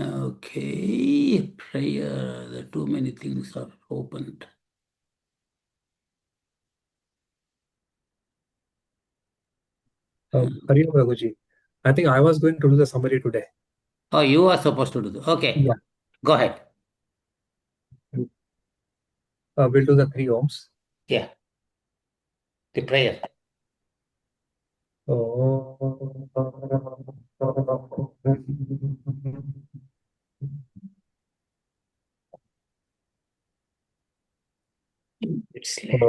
Okay, prayer. The too many things are opened. Hari Om Raghuji. I think I was going to do the summary today. Oh, you are supposed to do that. Okay, Yeah. go ahead. We'll do the three Oms. Yeah, the prayer. It's late.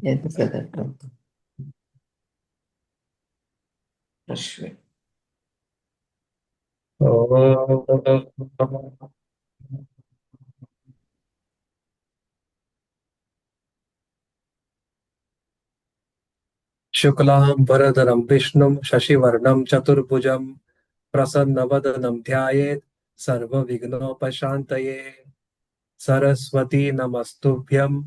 Yes, Shvetawatara Shuklam Bharadharam Vishnum Shashivarnam Chaturbhujam Prasannavadhanam Dhyayet Sarva Vignopashantaye Saraswati Namastubhyam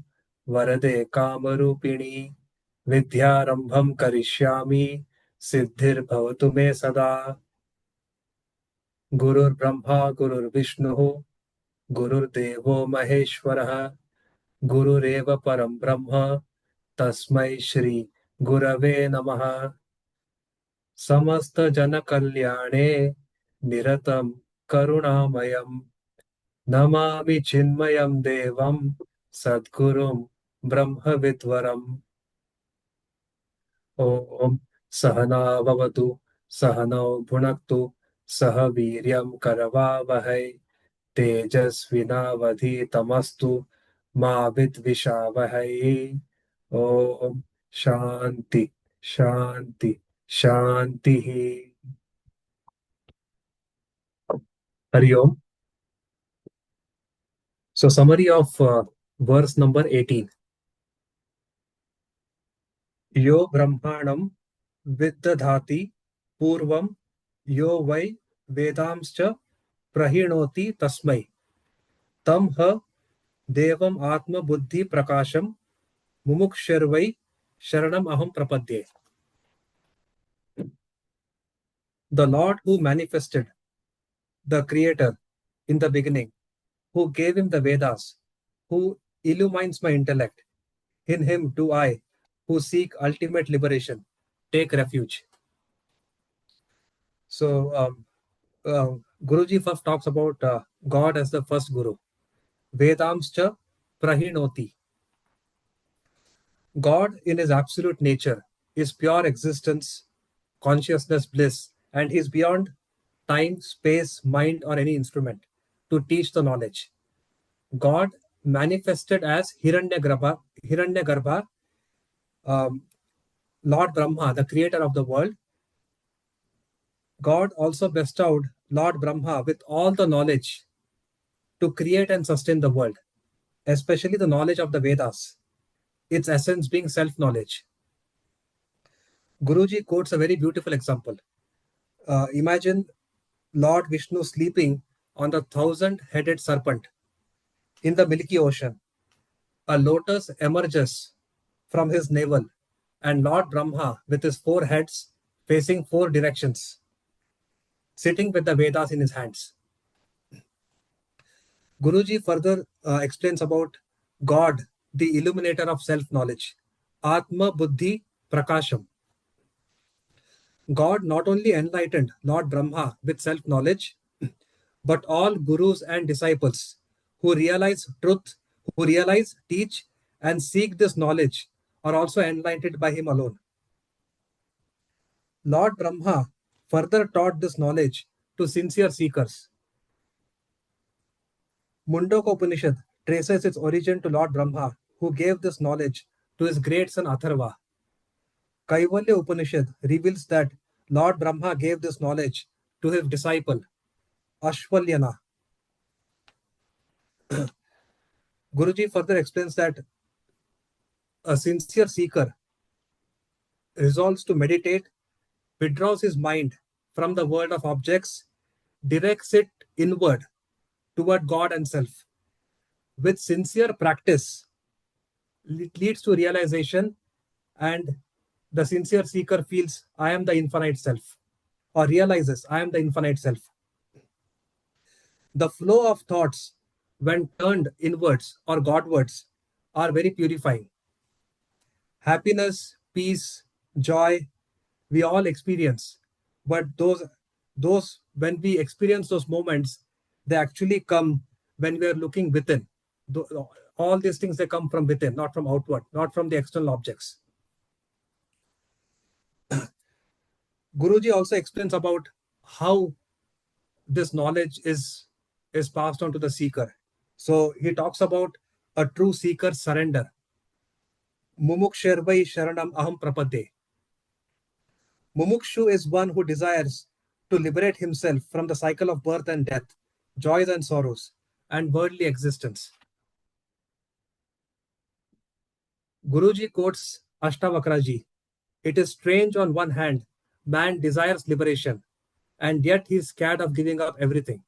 Varade Kamarupini Vidyarambham Karishyami Siddhir Bhavatu Me Sada Gurur Brahma Gurur Vishnu Gurur Devo Maheshwarah Gurureva Param Brahma Tasmai Shri Gurave Namaha समस्त जन कल्याणे निरतम करुणामयम नमामि चिन्मयम देवम सद्गुरुम ब्रह्म विद्वरम ओम सहना भवतु सहनौ भुनक्तु सह वीर्यं करवावहै तेजस्विनावधीतमस्तु मा विद्विषावहै ओम शांति शांति शांति हरि ओम. So summary of verse number 18. Yo brahmanam viddadhati purvam yo vai vedamscha prahinoti tasmai tam ha devam atma buddhi prakasham mumukshirvai sharanam aham prapadye. The Lord who manifested the Creator in the beginning, who gave him the Vedas, who illumines my intellect, in him do I, who seek ultimate liberation, take refuge. So, Guruji first talks about God as the first Guru. Vedamscha prahinoti. God in his absolute nature is pure existence, consciousness, bliss, and he is beyond time, space, mind, or any instrument to teach the knowledge. God manifested as Hiranyagarbha, um, Lord Brahma, the creator of the world. God also bestowed Lord Brahma with all the knowledge to create and sustain the world, especially the knowledge of the Vedas, its essence being self knowledge. Guruji quotes a very beautiful example. Imagine Lord Vishnu sleeping on the 1,000-headed serpent in the Milky Ocean. A lotus emerges from his navel, and Lord Brahma, with his four heads facing four directions, sitting with the Vedas in his hands. Guruji further explains about God, the illuminator of self-knowledge. Atma Buddhi Prakasham. God not only enlightened Lord Brahma with self-knowledge, but all gurus and disciples who realize truth, who realize, teach, and seek this knowledge are also enlightened by him alone. Lord Brahma further taught this knowledge to sincere seekers. Mundaka Upanishad traces its origin to Lord Brahma, who gave this knowledge to his great son Atharva. Kaivalya Upanishad reveals that Lord Brahma gave this knowledge to his disciple Ashvalyana. Guruji further explains that a sincere seeker resolves to meditate, withdraws his mind from the world of objects, directs it inward toward God and self. With sincere practice, it leads to realization and the sincere seeker feels, I am the infinite self, or realizes, I am the infinite self. The flow of thoughts, when turned inwards or Godwards, are very purifying. Happiness, peace, joy, we all experience. But those when we experience those moments, they actually come when we are looking within. All these things, they come from within, not from outward, not from the external objects. Guruji also explains about how this knowledge is passed on to the seeker. So he talks about a true seeker's surrender. Mumukshirvai sharanam aham prapadde. Mumukshu is one who desires to liberate himself from the cycle of birth and death, joys and sorrows, and worldly existence. Guruji quotes Ashtavakraji. It is strange on one hand, man desires liberation, and yet he is scared of giving up everything.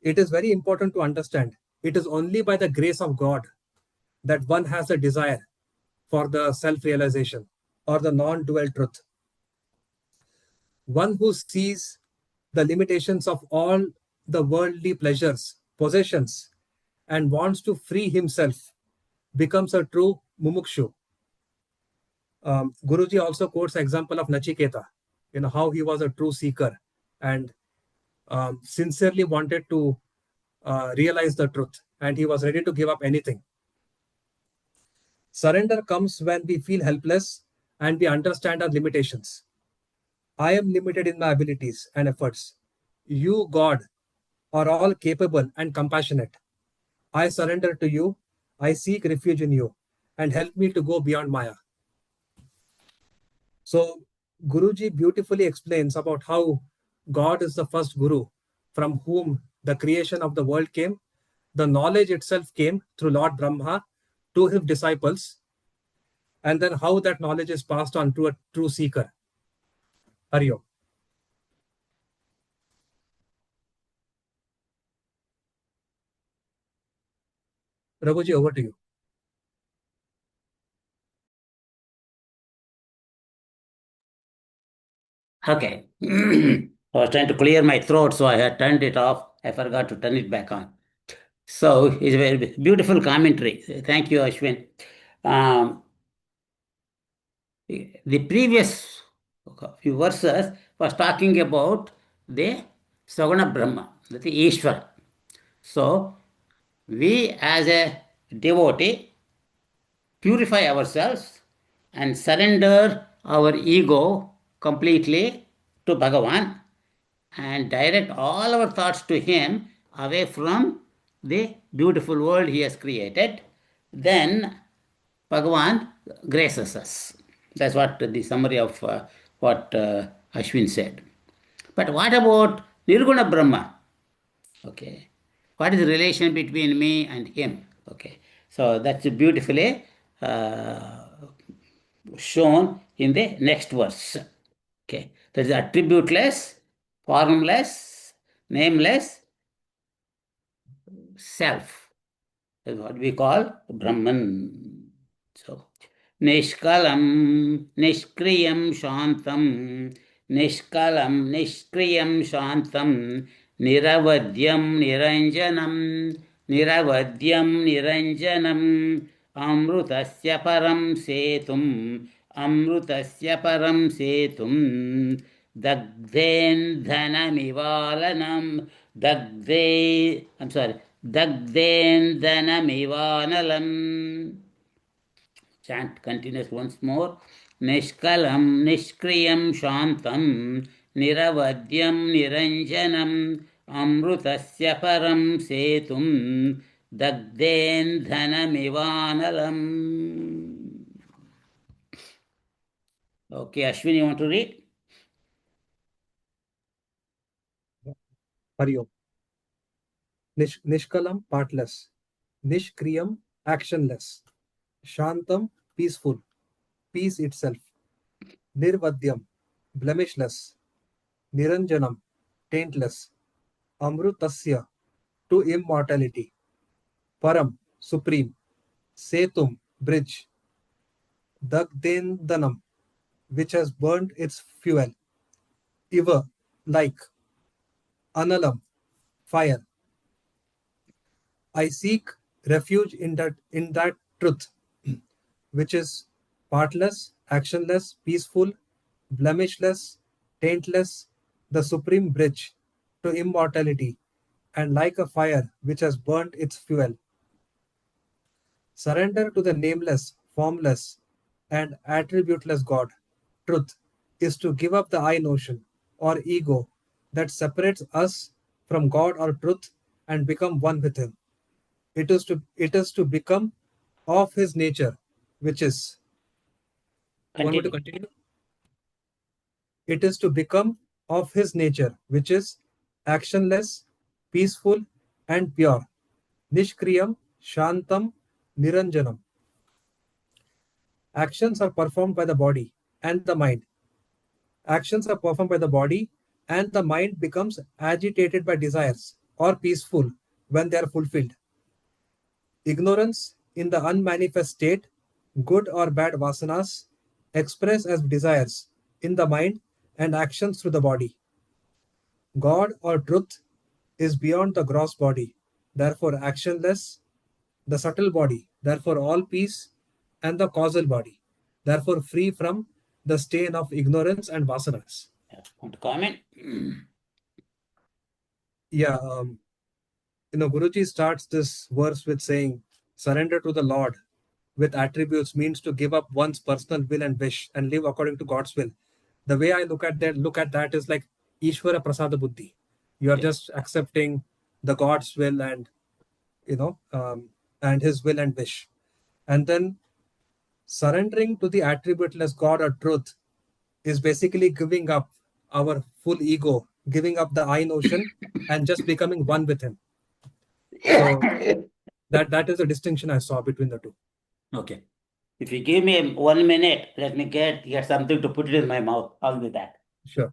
It is very important to understand it is only by the grace of God that one has a desire for the self-realization or the non-dual truth. One who sees the limitations of all the worldly pleasures, possessions, and wants to free himself becomes a true mumukshu. Guruji also quotes the example of Nachiketa, how he was a true seeker and sincerely wanted to realize the truth, and he was ready to give up anything. Surrender comes when we feel helpless and we understand our limitations. I am limited in my abilities and efforts. You, God, are all capable and compassionate. I surrender to you. I seek refuge in you, and help me to go beyond Maya. So, Guruji beautifully explains about how God is the first Guru from whom the creation of the world came. The knowledge itself came through Lord Brahma to his disciples, and then how that knowledge is passed on to a true seeker. Hari Om. Raghuji, over to you. Okay. I was trying to clear my throat, so I had turned it off. I forgot to turn it back on. So it's a very beautiful commentary. Thank you, Ashwin. The previous few verses was talking about the Saguna Brahma, the Ishvara. So we as a devotee purify ourselves and surrender our ego completely to Bhagavan and direct all our thoughts to Him away from the beautiful world He has created, then Bhagavan graces us. That's what the summary of what Ashwin said. But what about Nirguna Brahma? Okay. What is the relation between me and him? Okay. So that's beautifully shown in the next verse. Okay. That is attributeless, formless, nameless self. That's what we call Brahman. So, Nishkalam, Nishkriyam Shantam, Nishkalam, Nishkriyam Shantam, Niravadyam Niranjanam, Niravadyam Niranjanam, Amrutasya Param Setum, Amrutasya Param Setum, Dagdendhanamivalanam, Dagdendhanamivanalam. Chant continues once more. Nishkalam, Nishkriyam, Shantam, Niravadyam, Niranjanam, Amrutasya Param Setum, Dagdendhanamivanalam. Okay, Ashwin, you want to read? Hari Om. Nishkalam, partless. Nishkriyam, actionless. Shantam, peaceful. Peace itself. Nirvadyam, blemishless. Niranjanam, taintless. Amrutasya, to immortality. Param, supreme. Setum, bridge. Dagdendanam, which has burned its fuel. Iva, like. Analam, fire. I seek refuge in that truth, which is partless, actionless, peaceful, blemishless, taintless, the supreme bridge to immortality, and like a fire which has burnt its fuel. Surrender to the nameless, formless, and attributeless God. Truth is to give up the I notion or ego that separates us from God or truth and become one with Him. It is to become of His nature, which is. You want me to Continue. continue? It is to become of His nature, which is actionless, peaceful, and pure. Nishkriyam, Shantam, Niranjanam. Actions are performed by the body and the mind. Actions are performed by the body, and the mind becomes agitated by desires or peaceful when they are fulfilled. Ignorance in the unmanifest state, good or bad vasanas, express as desires in the mind and actions through the body. God or truth is beyond the gross body, therefore actionless, the subtle body, therefore all peace, and the causal body, therefore free from the stain of ignorance and vasanas. Want to comment? Yeah, Guruji starts this verse with saying, surrender to the Lord with attributes means to give up one's personal will and wish and live according to God's will. The way I look at that is like Ishvara Prasada Buddhi. You are Yes. just accepting the God's will and and His will and wish, and then surrendering to the attributeless God or truth is basically giving up our full ego, giving up the I notion, and just becoming one with Him. So that is the distinction I saw between the two. Okay. If you give me 1 minute, let me get something to put it in my mouth. I'll do that. Sure.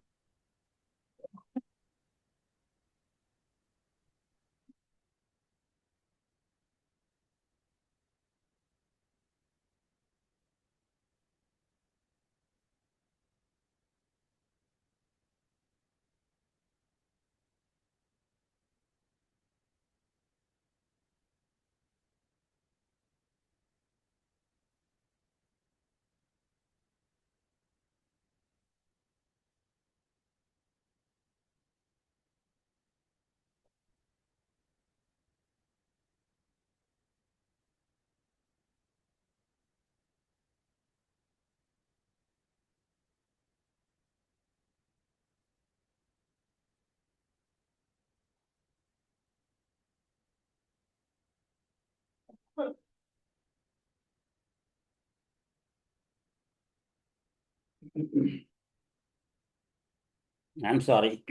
I'm sorry.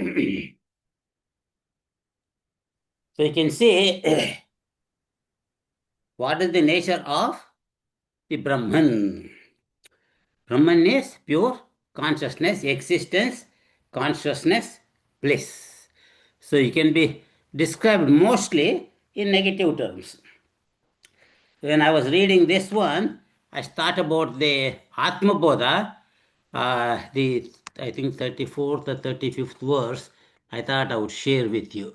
So you can see what is the nature of the Brahman. Brahman is pure consciousness, existence, consciousness, bliss. So it can be described mostly in negative terms. When I was reading this one, I start about the Atma Bodha, the I think 34th or 35th verse. I thought I would share with you.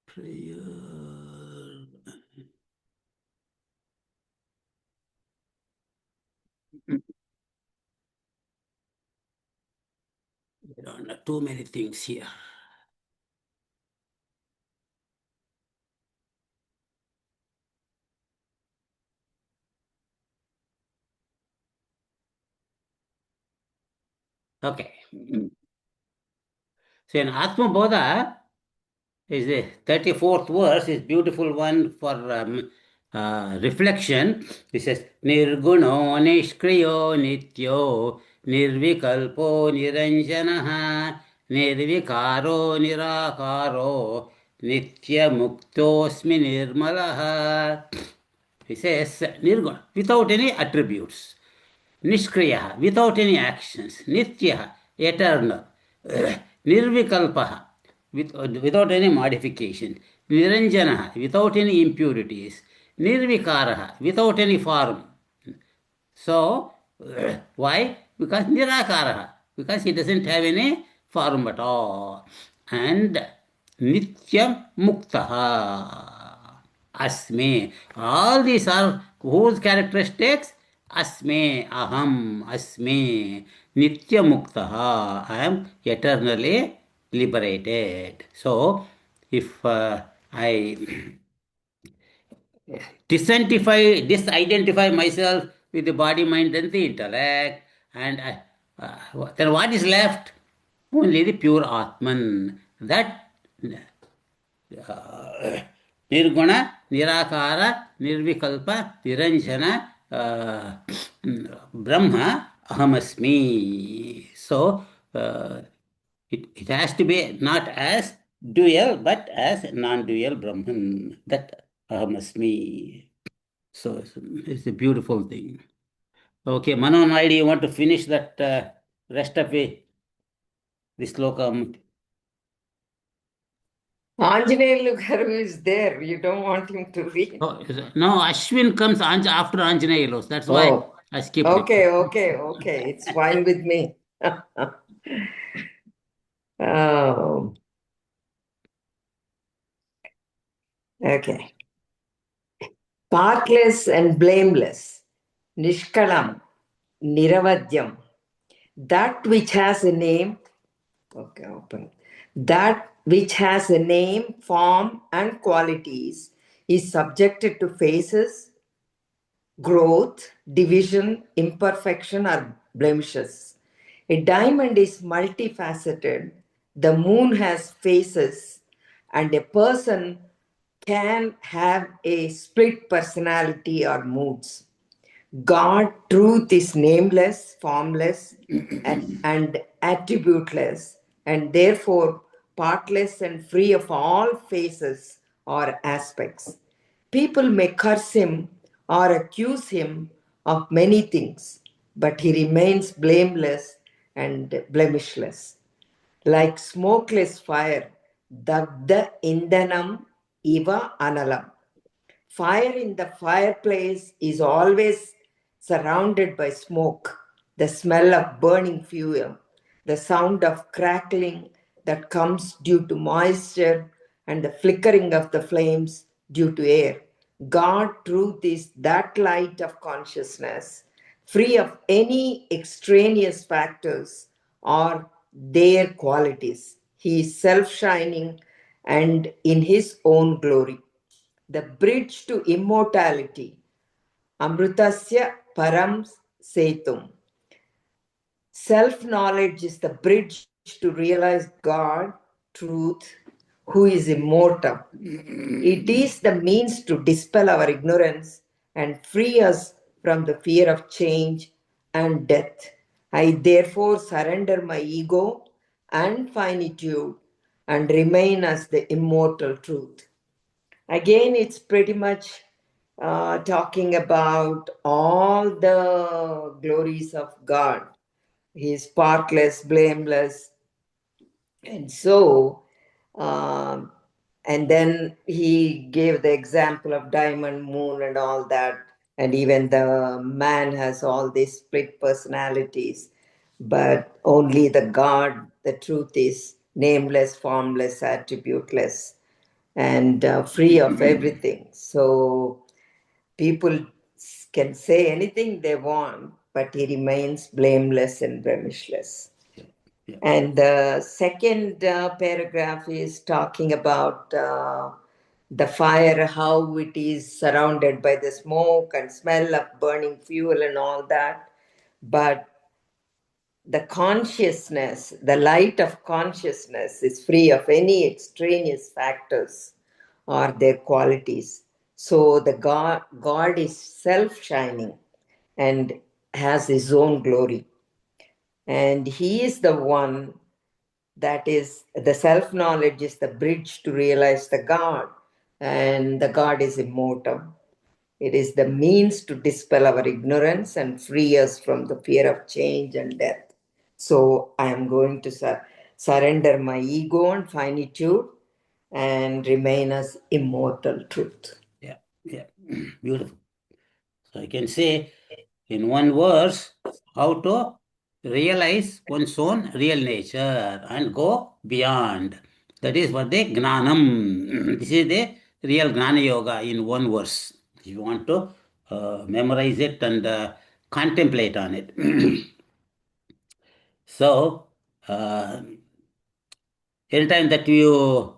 Prayer. There are not too many things here. Okay. So in Atma Bodha is the 34th verse, is beautiful one for reflection. It says, Nirguno Nishkriyo Nityo Nirvikalpo Niranjanaha Nirvikaro Nirakaro Nitya Muktosmi Nirmalaha. He says, Nirguna, without any attributes. Nishkriya, without any actions. Nitya, eternal. Nirvikalpaha, without any modification. Niranjana, without any impurities. Nirvikara, without any form. So, why? Because Nirakara, because he doesn't have any form at all. And Nityam Muktaha, Asme. All these are whose characteristics? Asme, Aham, Asme, Nitya Muktaha. I am eternally liberated. So, if I disidentify myself with the body, mind, and the intellect, and then what is left? Only the pure Atman. That Nirguna, Nirakara, Nirvikalpa, Niranjana, Brahma, Ahamasmi. So, it has to be not as dual, but as non-dual Brahman. That Ahamasmi. So it's a beautiful thing. Okay, Mano Naidu, you want to finish that rest of the slokam? Anjaneyalu Garu is there. You don't want him to read. Oh, no, Ashwin comes after Anjaneyalu. That's why Oh, I skipped it. okay. It's fine with me. Oh, okay. Partless and blameless, Nishkalam, Niravadyam, that which has a name, okay, open. That which has a name, form, and qualities is subjected to phases, growth, division, imperfection, or blemishes. A diamond is multifaceted. The moon has phases, and a person can have a split personality or moods. God, truth is nameless, formless, and attributeless, and therefore partless and free of all phases or aspects. People may curse him or accuse him of many things, but he remains blameless and blemishless. Like smokeless fire, dagda indanam iva analam. Fire in the fireplace is always surrounded by smoke, the smell of burning fuel, the sound of crackling that comes due to moisture, and the flickering of the flames due to air. God, truth, is that light of consciousness, free of any extraneous factors or their qualities. He is self shining and in his own glory. The bridge to immortality, Amritasya Param Setum. Self knowledge is the bridge to realize God, truth, who is immortal. It is the means to dispel our ignorance and free us from the fear of change and death. I therefore surrender my ego and finitude and remain as the immortal truth. Again, it's pretty much talking about all the glories of God. He is partless, blameless, and so, um, and then he gave the example of diamond, moon, and all that. And even the man has all these split personalities, but only the God, the truth is nameless, formless, attributeless, and free of everything. So people can say anything they want, but he remains blameless and blemishless. Yeah. And the second paragraph is talking about the fire, how it is surrounded by the smoke and smell of burning fuel and all that. But the consciousness, the light of consciousness, is free of any extraneous factors or their qualities. So the God is self shining and has his own glory. And he is the one that is the self knowledge is the bridge to realize the God, and the God is immortal. It is the means to dispel our ignorance and free us from the fear of change and death. So I am going to surrender my ego and finitude, and remain as immortal truth. Yeah, yeah, beautiful. So I can say in one verse how to realize one's own real nature and go beyond. That is what the Gnanam. This is the real Gnana Yoga in one verse. If you want to memorize it and contemplate on it. So, anytime that you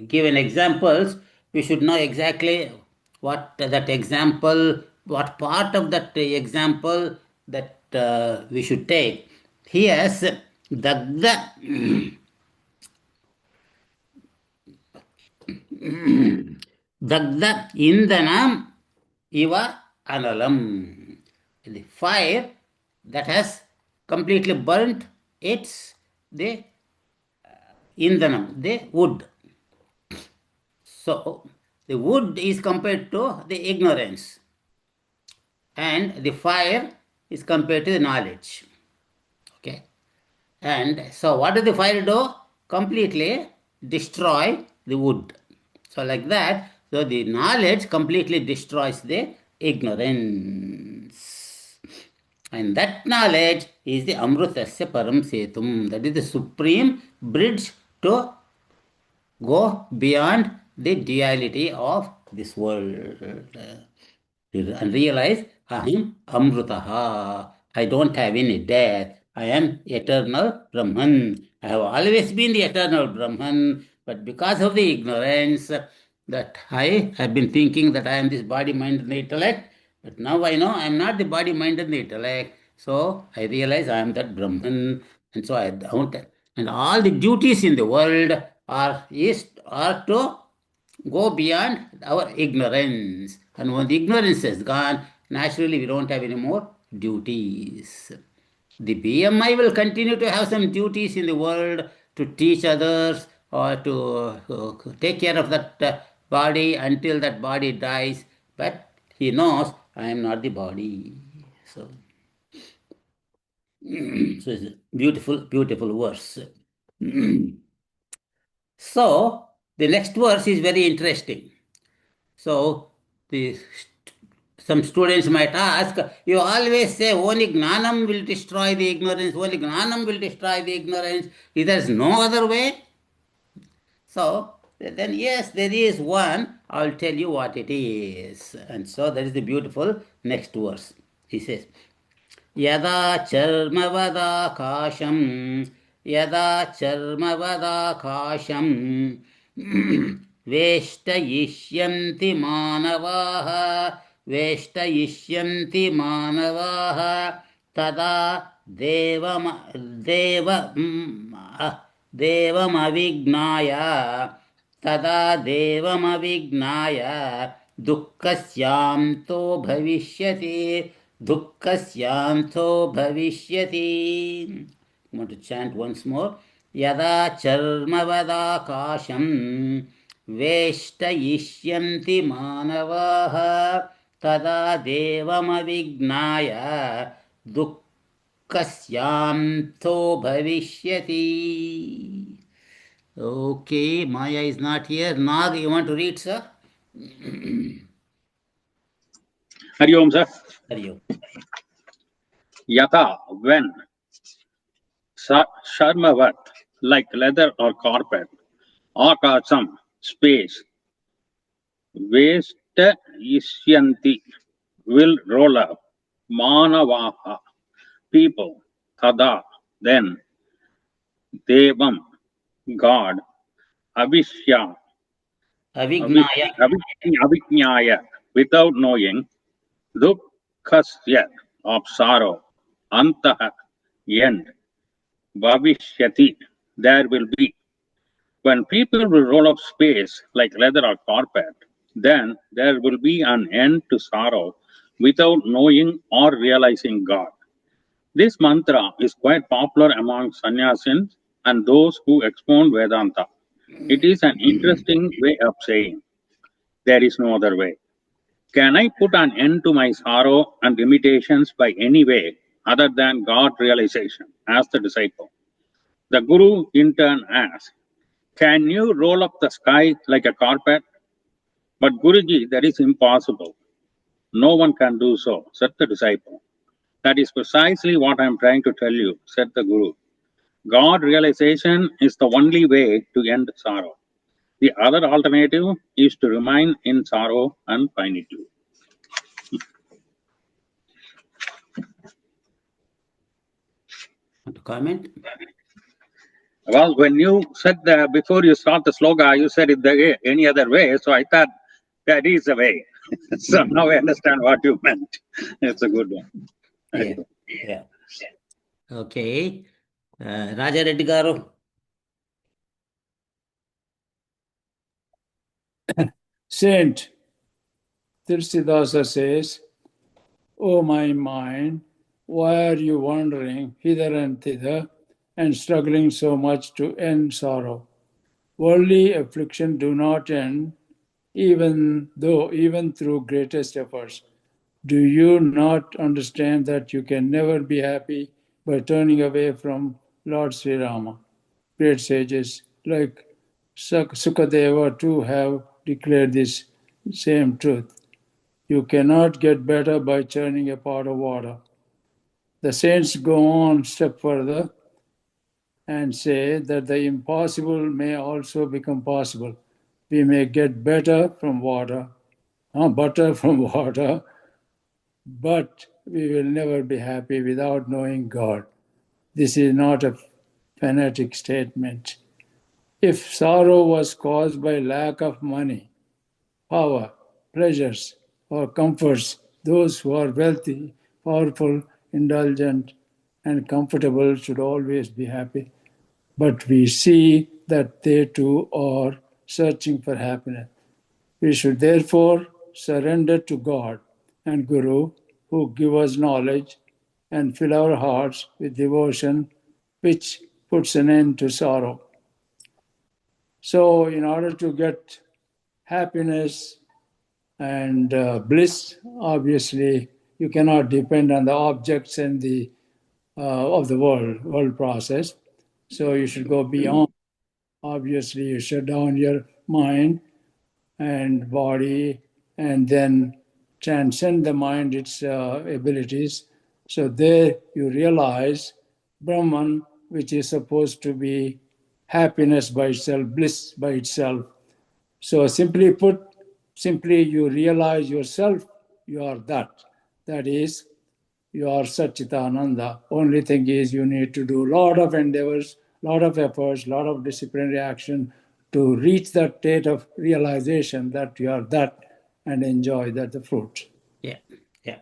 give an examples, we should know exactly what that example, what part of that example that we should take. Here, Dagda, Dagda Indanam Iva Analam. The fire that has completely burnt its the Indanam, the wood. So the wood is compared to the ignorance, and the fire is compared to the knowledge. Okay. And so what does the fire do? Completely destroy the wood. So like that, so the knowledge completely destroys the ignorance. And that knowledge is the Amrutasya Param Setum. That is the supreme bridge to go beyond the duality of this world and realize I am Amrutaha. I don't have any death. I am eternal Brahman. I have always been the eternal Brahman, but because of the ignorance that I have been thinking that I am this body, mind, and intellect, but now I know I am not the body, mind, and the intellect. So I realize I am that Brahman, and so I don't. And all the duties in the world are to go beyond our ignorance. And when the ignorance is gone, naturally we don't have any more duties. The BMI will continue to have some duties in the world to teach others or to take care of that body until that body dies. But he knows I am not the body. So, so it's a beautiful, beautiful verse. So, the next verse is very interesting. So, some students might ask, you always say only Gnanam will destroy the ignorance, only Gnanam will destroy the ignorance. There's no other way? So, then yes, there is one. I'll tell you what it is. And so, that is the beautiful next verse. He says, Yada charmavadakasham, yada charmavadakasham, वेष्टयिष्यन्ति मानवाः वेष्टयिष्यन्ति मानवाः तदा देवमविज्ञाय तदा देवमविज्ञाय दुःखस्यान्तो भविष्यति दुःखस्यान्तो भविष्यति. I want to chant once more. यदा चर्मवदाकाशं वेष्टयिष्यन्ति मानवाः तदा देवमविज्ञाय दुःखस्यान्तो भविष्यति. Okay, Maya is not here. Nag, you want to read, sir? Hari Om, sir. Hari Om. Yata, when. Sharmavat, like leather or carpet. Akasam, space. Vesta Ishyanti, will roll up. Manavaha, people. Tada, then. Devam, God. Avishya, Avignaya. Avijnaya, without knowing. Dukkhasya, of sorrow. Antaha, end. Bhavishyati, there will be. When people will roll up space like leather or carpet, then there will be an end to sorrow without knowing or realizing God. This mantra is quite popular among sannyasins and those who expound Vedanta. It is an interesting way of saying, there is no other way. Can I put an end to my sorrow and limitations by any way other than God realization? Asked the disciple. The Guru in turn asks, "Can you roll up the sky like a carpet?" "But Guruji, that is impossible. No one can do so," said the disciple. "That is precisely what I am trying to tell you," said the Guru. "God realization is the only way to end sorrow. The other alternative is to remain in sorrow and finitude." Want to comment? Well, when you said before you start the sloga, you said it any other way. So I thought that is a way. So now I understand what you meant. It's a good one. Yeah. Yeah. Okay. Raja Reddy garu. Saint Tirsidasa says, "O my mind, why are you wandering hither and thither and struggling so much to end sorrow? Worldly affliction do not end, even through greatest efforts. Do you not understand that you can never be happy by turning away from Lord Sri Rama? Great sages like Sukadeva too have declared this same truth. You cannot get better by churning a pot of water." The saints go on a step further and say that the impossible may also become possible. We may get butter from water, but we will never be happy without knowing God. This is not a fanatic statement. If sorrow was caused by lack of money, power, pleasures, or comforts, those who are wealthy, powerful, indulgent, and comfortable should always be happy. But we see that they too are searching for happiness. We should therefore surrender to God and Guru, who give us knowledge, and fill our hearts with devotion, which puts an end to sorrow. So, in order to get happiness and bliss, obviously, you cannot depend on the objects and the of the world process. So you should go beyond. Obviously, you shut down your mind and body, and then transcend the mind, its abilities. So there you realize Brahman, which is supposed to be happiness by itself, bliss by itself. So simply put, simply you realize yourself, you are that. That is, you are Satchitananda. Only thing is you need to do a lot of endeavors, lot of efforts, lot of disciplinary action to reach that state of realization that you are that and enjoy that the fruit. Yeah. Yeah.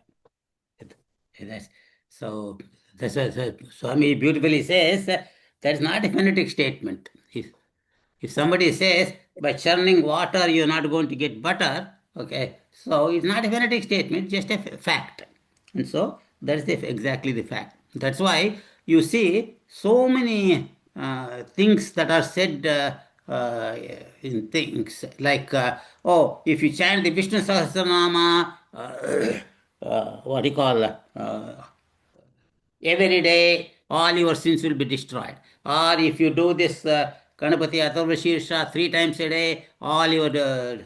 That's, so that's what Swami beautifully says. That's not a phonetic statement. If somebody says by churning water you're not going to get butter, okay, so it's not a phonetic statement, just a fact. And so that's exactly the fact. That's why you see so many things that are said in things like, oh, if you chant the Vishnu Sahasranama, what do you call, every day all your sins will be destroyed. Or if you do this Ganapati Atharva Shirsha 3 times a day, all your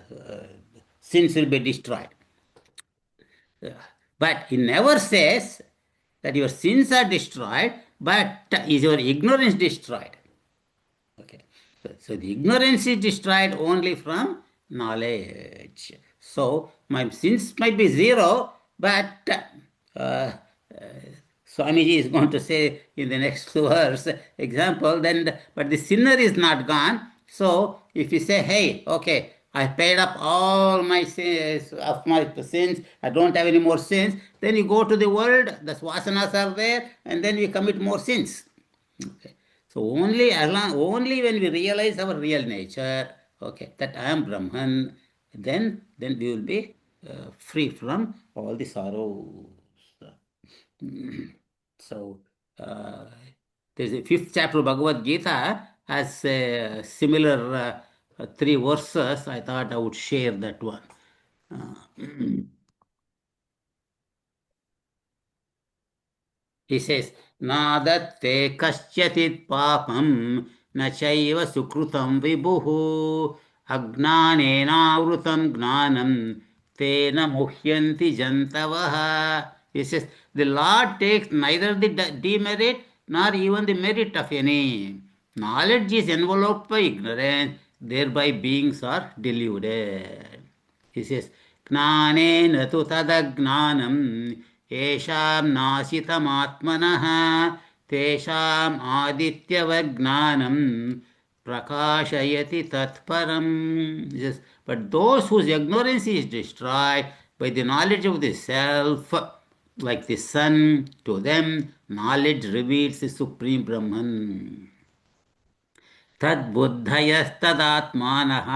sins will be destroyed. But he never says that your sins are destroyed, but is your ignorance destroyed? Okay. So the ignorance is destroyed only from knowledge. So my sins might be zero, but uh, Swamiji is going to say in the next verse example, then but the sinner is not gone. So if you say, hey, okay, I paid up all my sins of my sins, I don't have any more sins, then you go to the world, the vasanas are there, and then we commit more sins. Okay. So only when we realize our real nature, okay, that I am Brahman, then we will be free from all the sorrows. So there's a fifth chapter of Bhagavad Gita has similar 3 verses. I thought I would share that one. He says, नादत्ते कस्यचित् पापं न चैव सुकृतं विभुः अज्ञानेनावृतं ज्ञानं तेन मुह्यन्ति जन्तवः. He says, the Lord takes neither the demerit nor even the merit of any. Knowledge is enveloped by ignorance, thereby beings are deluded. He says, ज्ञानेन तु तदज्ञानं येषां नाशितमात्मनः तेषाम् आदित्यवज्ञानं प्रकाशयति तत्परम्. Yes. But those whose ignorance is destroyed by the knowledge of the self, like the sun, to them knowledge reveals the Supreme Brahman. तद्बुद्धयस्तदात्मानः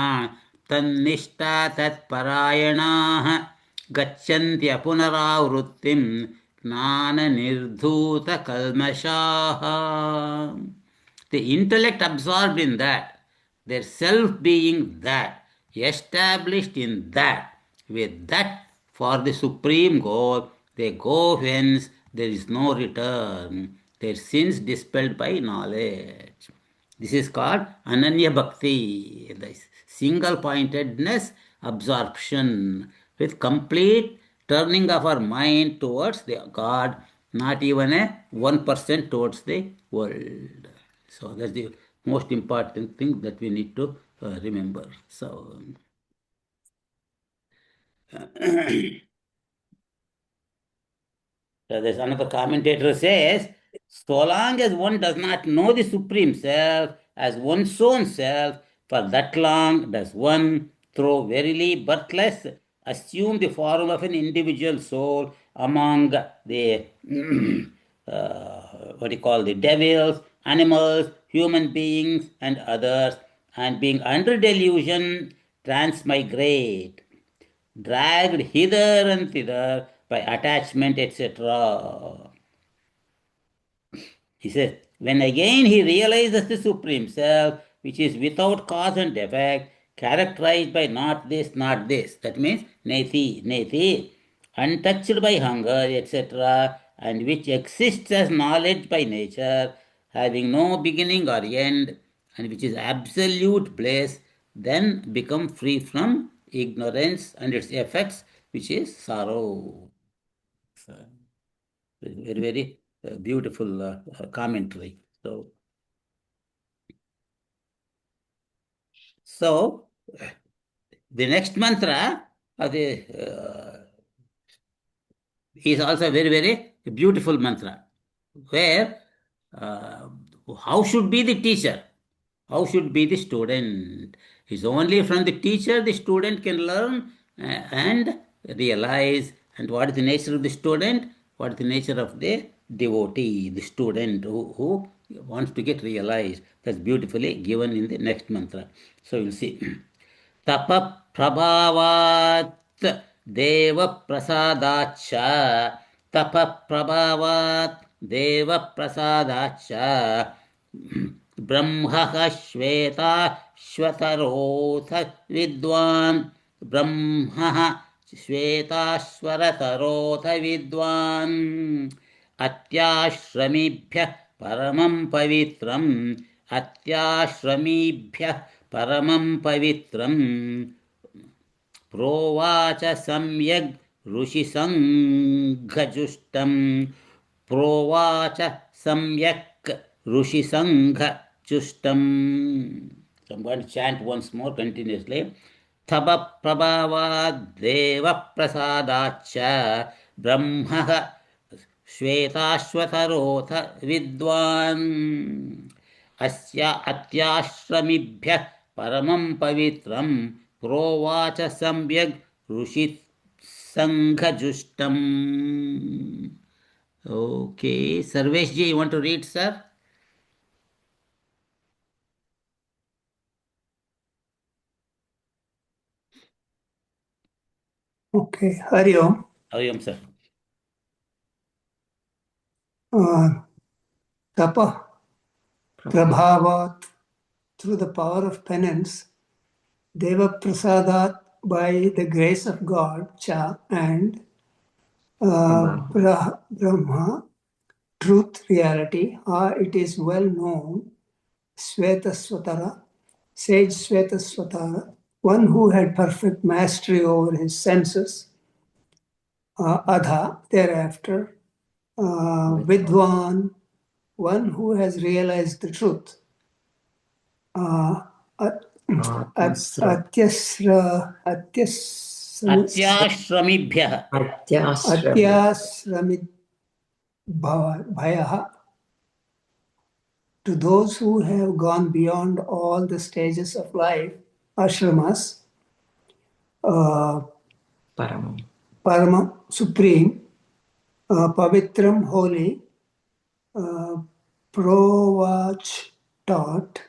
तन्निष्ठा तत्परायणाः गच्छन्त्यपुनरावृत्तिं ज्ञाननिर्धूतकल्मषाः. The intellect absorbed in that, their self being that, established in that, with that for the supreme goal, they go whence there is no return, their sins dispelled by knowledge. This is called Ananya Bhakti, the single pointedness absorption, with complete turning of our mind towards the God, not even a 1% towards the world. So that's the most important thing that we need to remember. So so there's another commentator says, so long as one does not know the Supreme Self as one's own self, for that long does one, though verily birthless, assume the form of an individual soul among the what do you call the devils, animals, human beings, and others, and being under delusion transmigrate, dragged hither and thither by attachment, etc. He says, when again he realizes the Supreme Self, which is without cause and effect, characterized by not this, not this, that means neti, neti, untouched by hunger, etc., and which exists as knowledge by nature, having no beginning or end, and which is absolute bliss, then become free from ignorance and its effects, which is sorrow. So, very, very beautiful commentary. So the next mantra of the is also very, very beautiful mantra, where uh, how should be the teacher? How should be the student? It's only from the teacher the student can learn and realize. And what is the nature of the student? What is the nature of the devotee, the student who wants to get realized? That's beautifully given in the next mantra. So you'll see. Tapa prabhavat deva prasadacha. Tapa prabhavat deva prasadacha. ब्रह्मः श्वेताश्वतरोऽथ विद्वान् ब्रह्मः श्वेताश्वरतरोऽथ विद्वान् अत्याश्रमीभ्यः परमं पवित्रम् अत्याश्रमीभ्यः परमं पवित्रम् प्रोवाच सम्यग् ऋषिसङ्घजुष्टम् प्रोवाच सम्यक् ऋषिसङ्घजुष्टम्. So I'm going to chant once more continuously. Thaba prabhavadeva prasadacha brahmah श्वेताश्वतरोऽथ विद्वान् अस्या अत्याश्रमिभ्यः परमं पवित्रं प्रोवाच सम्यग् ऋषिसङ्घजुष्टम्. Okay, Sarvesh ji, you want to read, sir? Okay, Hari Om. Hari Om, sir. Tapa Prabhavat, through the power of penance, Deva Prasadat, by the grace of God, Cha, and Brahma, truth, reality, it is well known, Shvetawatara, sage Shvetawatara, one who had perfect mastery over his senses, Adha, thereafter, Vidwan, one who has realized the truth, Atyashramibhyah. Atyasramid Bhayaha, to those who have gone beyond all the stages of life, ashramas, Paramam. Parama, supreme, Pavitram, holy, Provach, taught,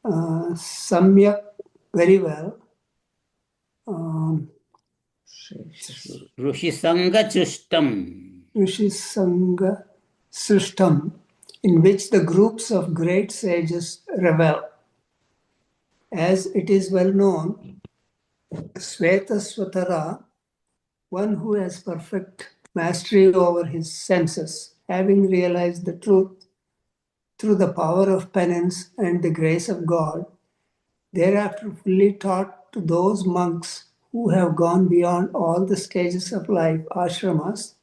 Samyak, very well, Rushisanga Chustam. Rishisanga Srishtam, in which the groups of great sages revel. As it is well known, Shvetawatara, one who has perfect mastery over his senses, having realized the truth through the power of penance and the grace of God, thereafter fully taught to those monks who have gone beyond all the stages of life, ashramas,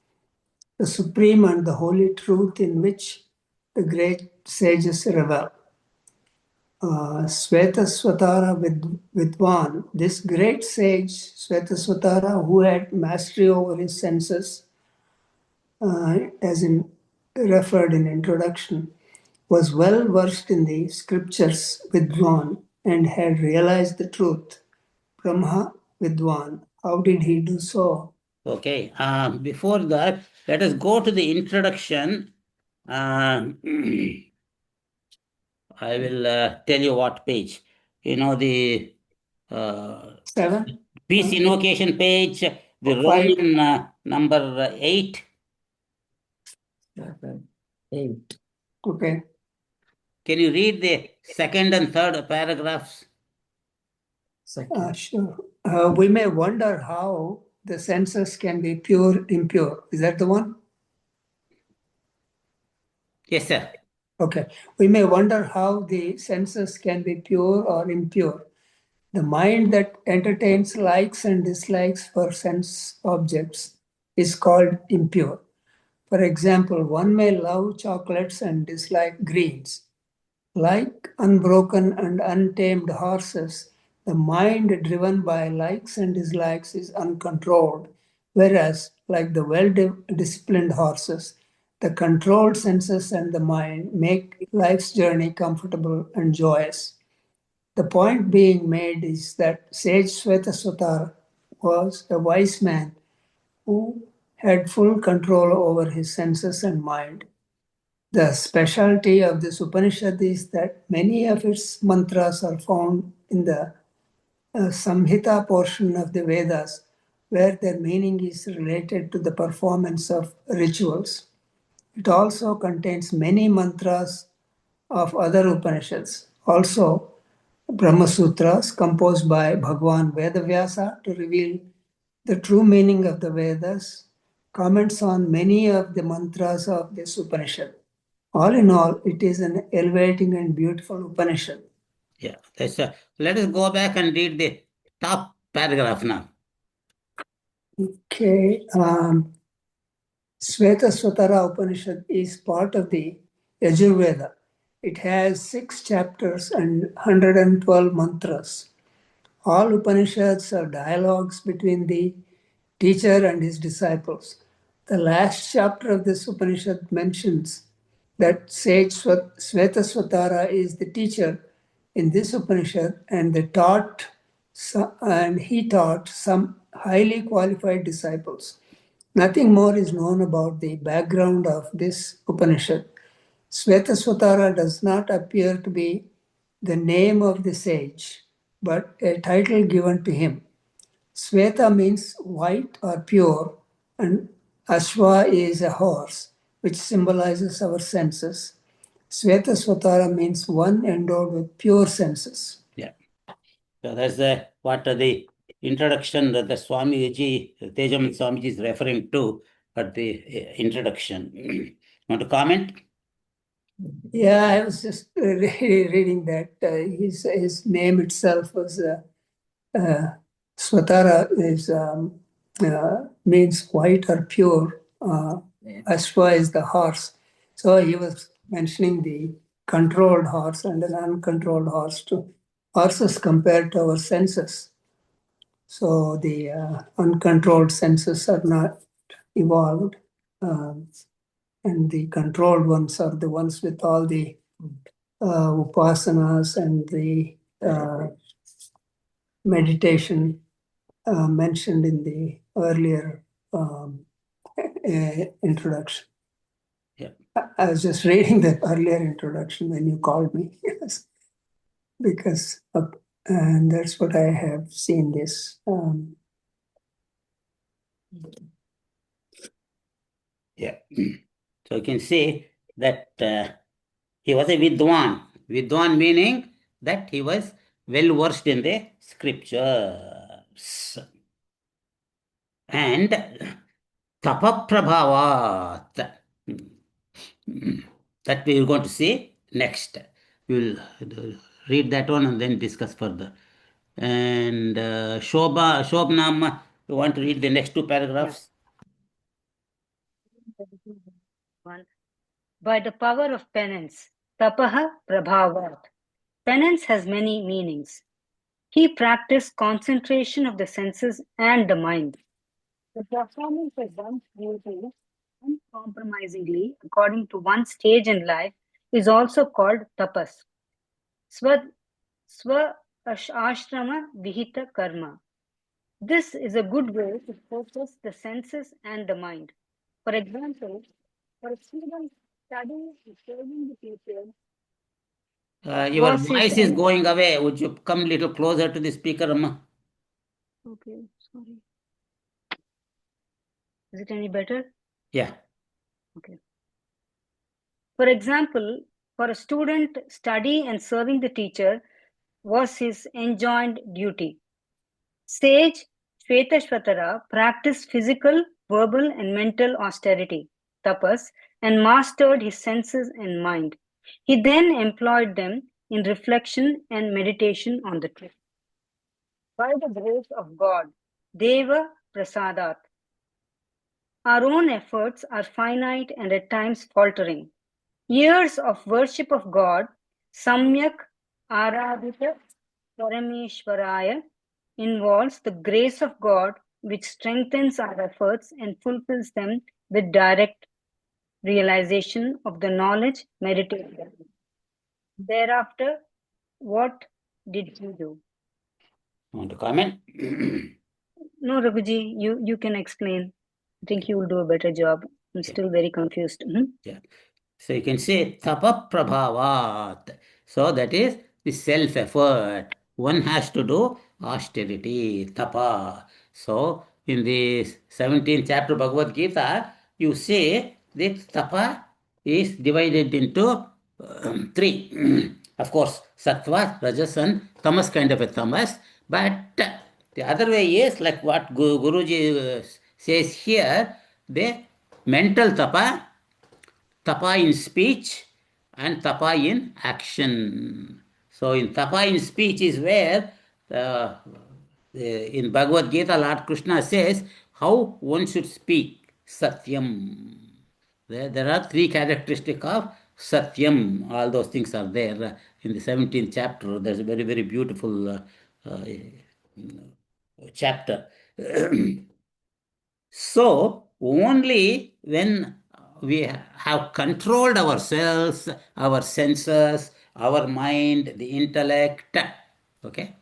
the supreme and the holy truth in which the great sages revel. Shvetawatara Vidwan, this great sage, Shvetawatara, who had mastery over his senses, as in referred in introduction, was well versed in the scriptures Vidwan and had realized the truth. Brahma Vidwan, how did he do so? Okay, before that, let us go to the introduction. I will tell you what page. You know, the 7? peace invocation page, the Five. Roman number 8. 7, 8. Okay. Can you read the second and third paragraphs? Second. Sure. We may wonder how the senses can be pure, impure. Is that the one? Yes, sir. Okay. We may wonder how the senses can be pure or impure. The mind that entertains likes and dislikes for sense objects is called impure. For example, one may love chocolates and dislike greens. Like unbroken and untamed horses, the mind driven by likes and dislikes is uncontrolled, whereas, like the well disciplined horses, the controlled senses and the mind make life's journey comfortable and joyous. The point being made is that sage Shvetawatara was a wise man who had full control over his senses and mind. The specialty of this Upanishad is that many of its mantras are found in the Samhita portion of the Vedas, where their meaning is related to the performance of rituals. It also contains many mantras of other Upanishads. Also, Brahma Sutras composed by Bhagwan Vedavyasa to reveal the true meaning of the Vedas, comments on many of the mantras of this Upanishad. All in all, it is an elevating and beautiful Upanishad. Yeah, that's let us go back and read the top paragraph now. Okay, Shvetawatara Upanishad is part of the Yajurveda. It has 6 chapters and 112 mantras. All Upanishads are dialogues between the teacher and his disciples. The last chapter of this Upanishad mentions that sage Shvetawatara is the teacher in this Upanishad, and he taught some highly qualified disciples. Nothing more is known about the background of this Upanishad. Shvetawatara does not appear to be the name of the sage, but a title given to him. Sweta means white or pure, and Ashwa is a horse, which symbolizes our senses. Shvetawatara means one endowed with pure senses. Yeah. So that's the introduction that the Swamiji, Tejam Swamiji is referring to at the introduction. Want to comment? Yeah, I was just reading that his name itself was Swatara is means white or pure. Ashwa is the horse. So he was mentioning the controlled horse and an uncontrolled horse too. Horses compared to our senses. So the uncontrolled senses are not evolved, and the controlled ones are the ones with all the upasanas and the meditation mentioned in the earlier introduction. Yeah. I was just reading the earlier introduction when you called me. Yes, because and that's what I have seen this. Yeah. So you can see that he was a Vidwan. Vidwan meaning that he was well versed in the scriptures. And tapaprabhavat. That we are going to see next. We will read that one and then discuss further. And Shobnam, you want to read the next two paragraphs? By the power of penance, tapaha prabhavat. Penance has many meanings. He practiced concentration of the senses and the mind. The performance of one's duty uncompromisingly according to one's stage in life is also called tapas. Swa ashrama vihita karma. This is a good way to focus the senses and the mind. For example, for a student studying and serving the teacher, Your was his voice is going away. Would you come a little closer to the speaker, Amma? okay, sorry. Is it any better? Yeah. Okay. For example, for a student, study and serving the teacher was his enjoined duty. Sage Shvetawatara practiced physical, verbal, and mental austerity, tapas, and mastered his senses and mind. He then employed them in reflection and meditation on the truth. By the grace of God, Deva Prasadat, our own efforts are finite and at times faltering. Years of worship of God, Samyak Aradhita Parameshwaraya, involves the grace of God which strengthens our efforts and fulfills them with direct realization of the knowledge meditated. Thereafter, what did he do? Want to comment? No, Raghuji, you can explain. I think you will do a better job. I'm still very confused. Yeah. So you can say tapa prabhavat. So that is the self-effort. One has to do austerity, tapa. So in the 17th chapter Bhagavad Gita, you say that tapa is divided into three. Of course, sattva, rajas, and tamas kind of a tamas. But the other way is like what Guruji says here, the mental tapa, tapa in speech, and tapa in action. So in tapa in speech is where in Bhagavad Gita Lord Krishna says how one should speak, satyam. There are three characteristics of satyam. All those things are there in the 17th chapter. There's a very, very beautiful chapter. So, only when we have controlled ourselves, our senses, our mind, the intellect, okay,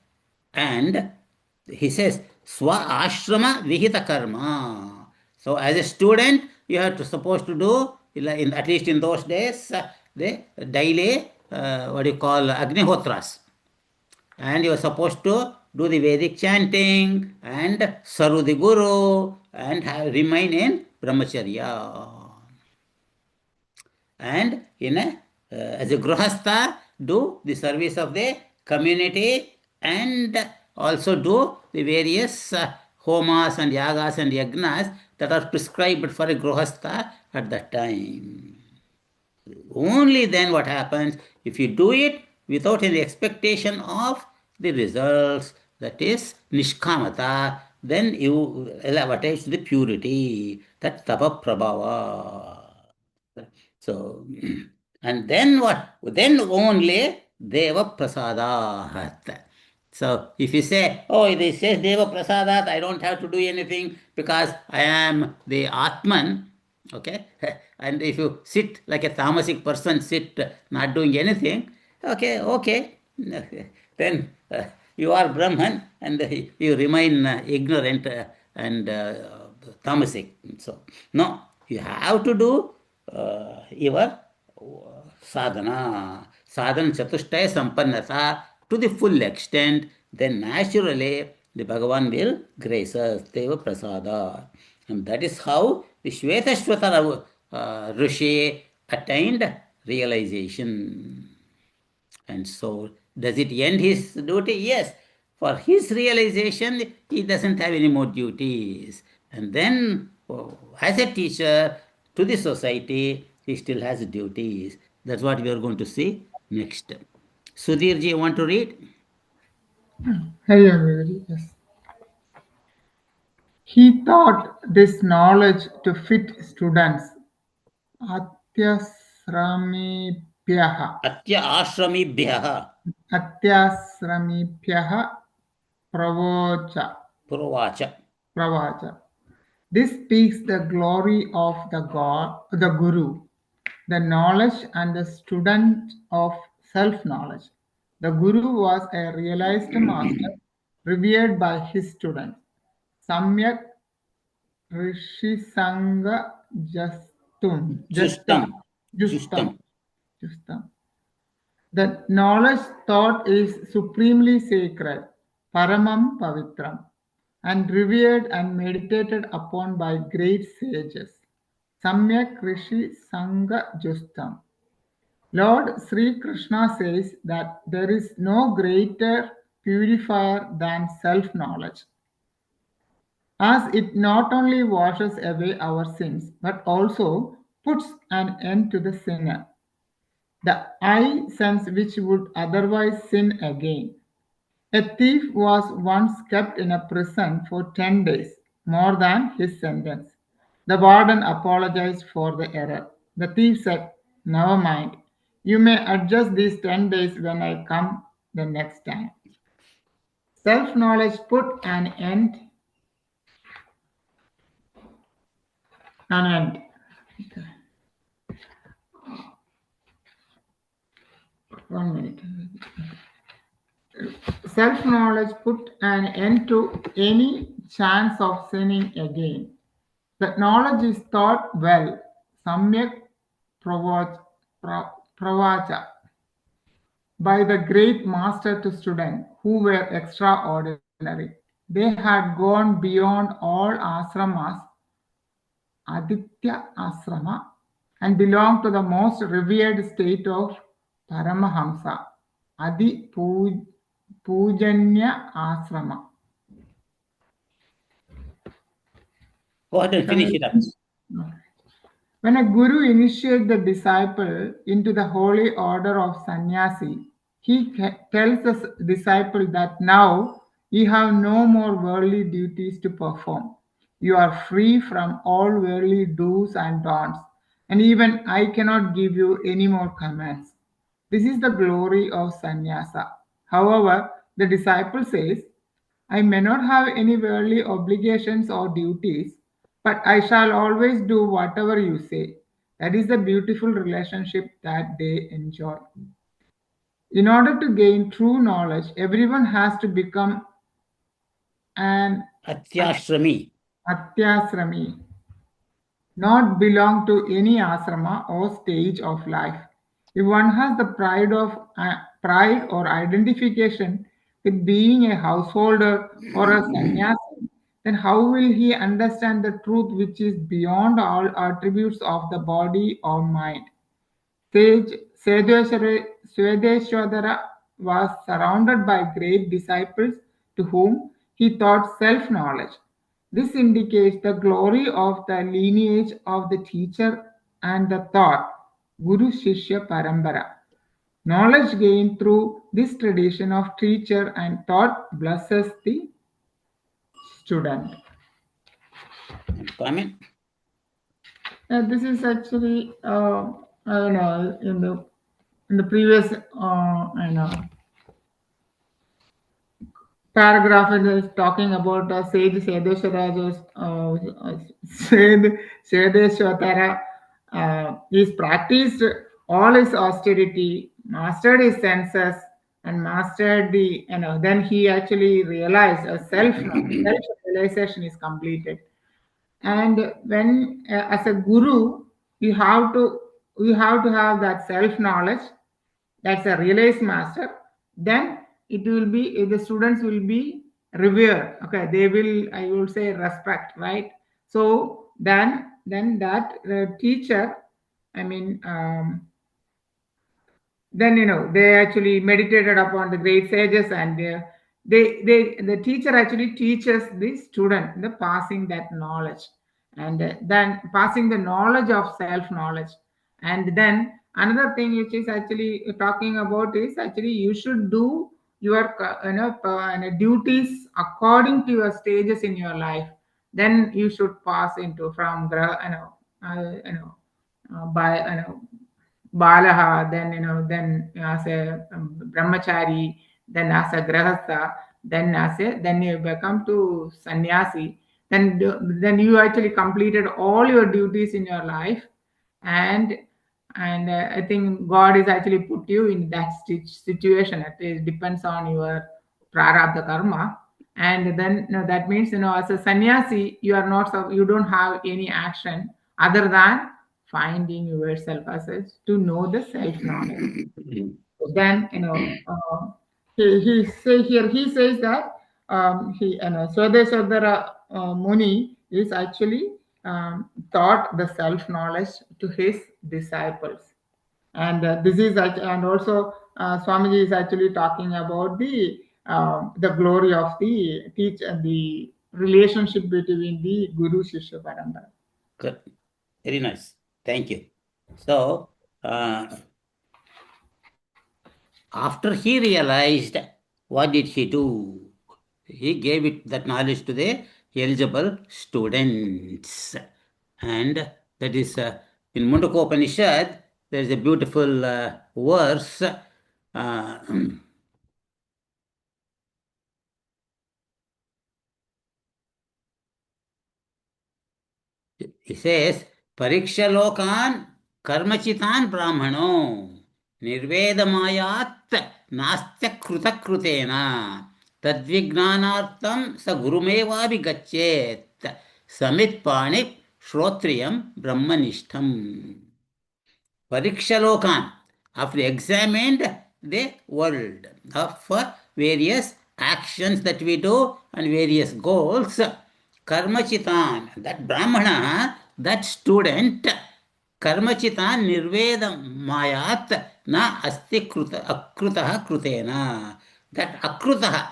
and he says, Swa ashrama vihita karma. So, as a student, you are supposed to do, at least in those days, the daily, what do you call, Agnihotras, and you are supposed to do the Vedic chanting and serve the Guru and remain in brahmacharya. And as a grahastha, do the service of the community and also do the various homas and yagas and yagnas that are prescribed for a grahastha at that time. Only then what happens, if you do it without any expectation of the results, that is nishkamata, then you elevate to the purity, that tapa prabhava. So, and then what? Then only deva prasadat. So if you say, oh, it says deva prasadat, I don't have to do anything because I am the Atman, okay? And if you sit like a tamasic person, sit not doing anything, okay. Then you are Brahman and you remain ignorant and tamasic. So, no, you have to do your sadhana chatushtaya sampannata to the full extent, then naturally the Bhagavan will grace us, Deva Prasada. And that is how the Shvetawatara Rishi attained realization. And so, does it end his duty? Yes. For his realization, he doesn't have any more duties. And then, as a teacher to the society, he still has duties. That's what we are going to see next. Sudhirji, you want to read? Hey everybody, yes. He taught this knowledge to fit students. Atyasramibhyaha. Atya ashramibhyaha Atyasramibhyaha pravocha. Purovacha. Pravacha. This speaks the glory of the God, the Guru, the knowledge and the student of self-knowledge. The Guru was a realized master revered by his students. Samyak Rishisanga Justam. Justam. Justam. Justam. The knowledge thought is supremely sacred, Paramam Pavitram, and revered and meditated upon by great sages. Samyak Rishi Sangha Justam. Lord Sri Krishna says that there is no greater purifier than self knowledge, as it not only washes away our sins but also puts an end to the sinner, the I sense which would otherwise sin again. A thief was once kept in a prison for 10 days, more than his sentence. The warden apologized for the error. The thief said, never mind, you may adjust these 10 days when I come the next time. Self knowledge put an end. One minute. Self knowledge put an end to any chance of sinning again. The knowledge is taught well, samyak pravacha, by the great master to student who were extraordinary. They had gone beyond all ashramas, Aditya ashrama, and belonged to the most revered state of Paramahamsa, Adi Pujanya ashrama. Go ahead and finish it up. When a guru initiates the disciple into the holy order of sannyasi, he tells the disciple that now you have no more worldly duties to perform. You are free from all worldly do's and don'ts, and even I cannot give you any more commands. This is the glory of sannyasa. However, the disciple says, I may not have any worldly obligations or duties, but I shall always do whatever you say. That is the beautiful relationship that they enjoy. In order to gain true knowledge, everyone has to become an Atyashrami. atyasrami, not belong to any asrama or stage of life. If one has the pride or identification with being a householder or a sannyasi, then how will he understand the truth which is beyond all attributes of the body or mind? Sage Svedeshwadara was surrounded by great disciples to whom he taught self knowledge. This indicates the glory of the lineage of the teacher and the thought. Guru Shishya Parambara. Knowledge gained through this tradition of teacher and thought blesses the student. Comment? This is actually, I don't know, in the previous, paragraph it is talking about sage Shvedeshwaraja's Shvedeshwatara. He's practiced all his austerity, mastered his senses, and mastered the then he actually realized a self realization is completed. And when as a guru, you have to have that self knowledge, that's a realized master. Then it will be, the students will be revered, okay, they will, I will say, respect, right? So then that teacher, I mean, then they actually meditated upon the great sages, and the teacher actually teaches the student the passing that knowledge, and then passing the knowledge of self knowledge. And then another thing which is actually talking about is actually you should do your duties according to your stages in your life. Then you should pass into from by Balaha, then then as a brahmachari, then as a grahastha, then you become to sannyasi. Then you actually completed all your duties in your life, and I think God is actually put you in that situation. It depends on your prarabdha karma, and then that means as a sannyasi you are not you don't have any action other than finding yourself as to know the self knowledge. Then he says that he Swadeshwara Muni is actually taught the self knowledge to his disciples. And this is and also Swamiji is actually talking about the glory of the relationship between the Guru Shishya Parambara. Good. Very nice. Thank you. So, after he realized, what did he do? He gave that knowledge to the eligible students. And that is in Mundaka Upanishad, there is a beautiful verse. He says, Parikshalokan karmachitan brahmano nirvedamayat nastya krutakrutena tadvignanartam sa gurumevavi gachet samitpani shrotriyam brahmanishtam. Parikshalokan, after examined the world of various actions that we do and various goals, karmachitan, that brahmana, that student, karmachitan nirveda mayat na asti akrutaha krutena. That akrutaha,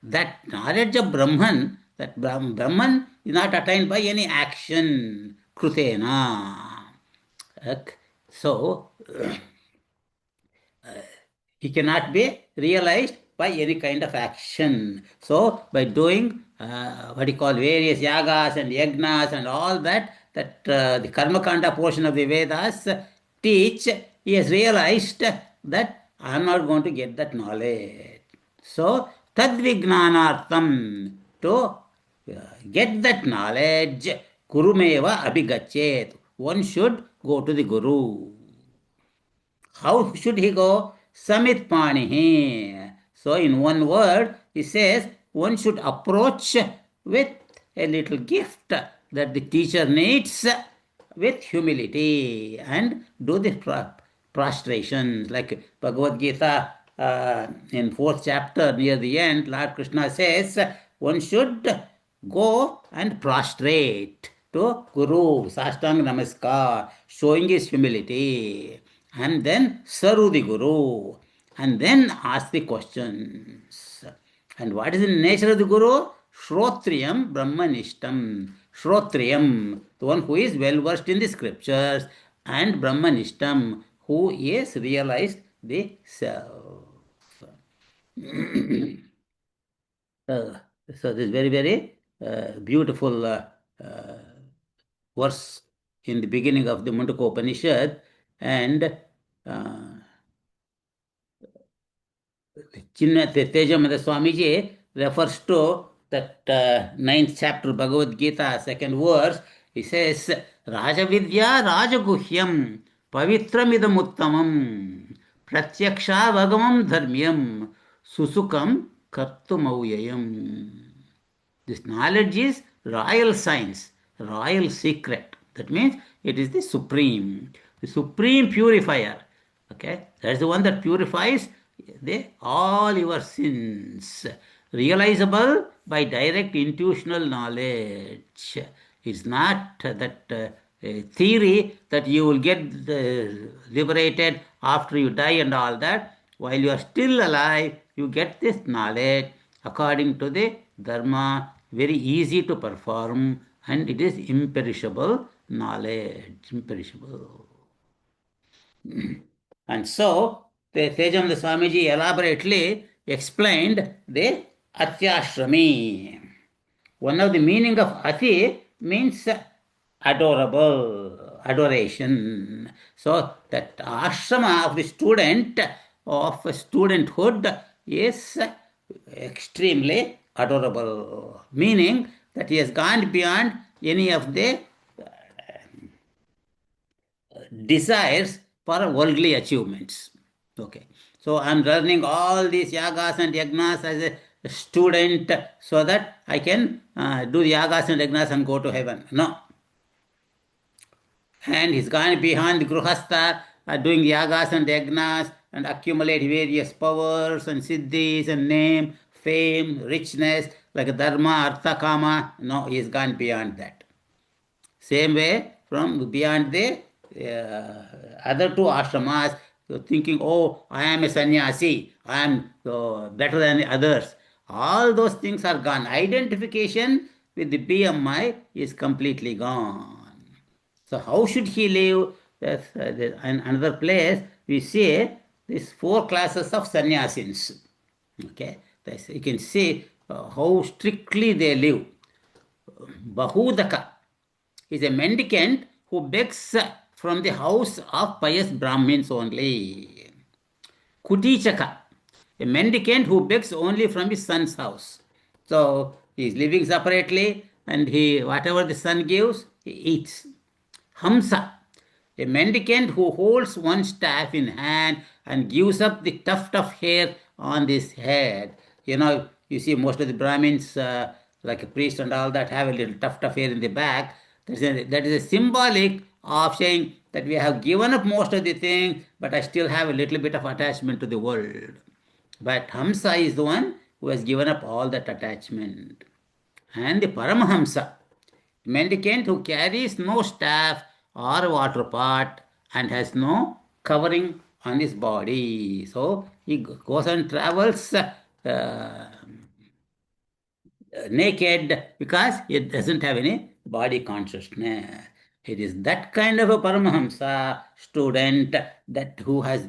that knowledge of Brahman, that Brahman is not attained by any action, krutena. So, he cannot be realized by any kind of action. So, by doing what you call various yagas and yagnas and all that, the karmakanda portion of the Vedas teach, he has realized that I am not going to get that knowledge. So, tadvignanartam, to get that knowledge, gurumeva abhigachet. One should go to the guru. How should he go? Samit panihi. So in one word, he says one should approach with a little gift that the teacher needs with humility and do the prostration. Like Bhagavad Gita in 4th chapter near the end, Lord Krishna says one should go and prostrate to Guru, Sastang Namaskar, showing his humility, and then serve the Guru, and then ask the questions. And what is the nature of the Guru? Shrotriyam Brahmanishtam. Shrotriyam, the one who is well versed in the scriptures, and Brahmanishtam, who is realized the self. So this very, very beautiful verse in the beginning of the Mundaka Upanishad, and Chinna Tejamada Swamiji refers to that ninth chapter Bhagavad Gita, second verse. He says, Rajavidya Rajaguhyam Pavitramidam Uttamam Pratyaksha Vagamam Dharmyam Susukam Kartumavyayam. This knowledge is royal science, royal secret. That means it is the supreme purifier. Okay, that is the one that purifies all your sins, realizable by direct intuitional knowledge. It's not that theory that you will get liberated after you die and all that. While you are still alive, you get this knowledge according to the dharma, very easy to perform, and it is imperishable knowledge, imperishable. And so, the Tejam Swamiji elaborately explained the Atyashrami. One of the meaning of Ati means adorable, adoration. So, that ashrama of the student of studenthood is extremely adorable, meaning that he has gone beyond any of the desires for worldly achievements. Okay. So I'm learning all these yagas and yagnas as a student so that I can do the yagas and yagnas and go to heaven. No. And he's gone beyond the gruhastha, doing yagas and yagnas and accumulate various powers and siddhis and name, fame, richness, like dharma, artha, kama. No, he's gone beyond that. Same way, from beyond the other two ashramas, thinking, oh, I am a sannyasi, I am better than the others. All those things are gone. Identification with the BMI is completely gone. So how should he live? In another place, we see these four classes of sannyasins. Okay, you can see how strictly they live. Bahudaka is a mendicant who begs from the house of pious Brahmins only. Kutichaka, a mendicant who begs only from his son's house. So he is living separately, and he whatever the son gives, he eats. Hamsa, a mendicant who holds one staff in hand and gives up the tuft of hair on his head. You see most of the Brahmins, like a priest and all that, have a little tuft of hair in the back. That is a symbolic of saying that we have given up most of the things, but I still have a little bit of attachment to the world. But Hamsa is the one who has given up all that attachment. And the Paramahamsa, mendicant who carries no staff or water pot and has no covering on his body. So he goes and travels naked because he doesn't have any body consciousness. It is that kind of a Paramahamsa student that who has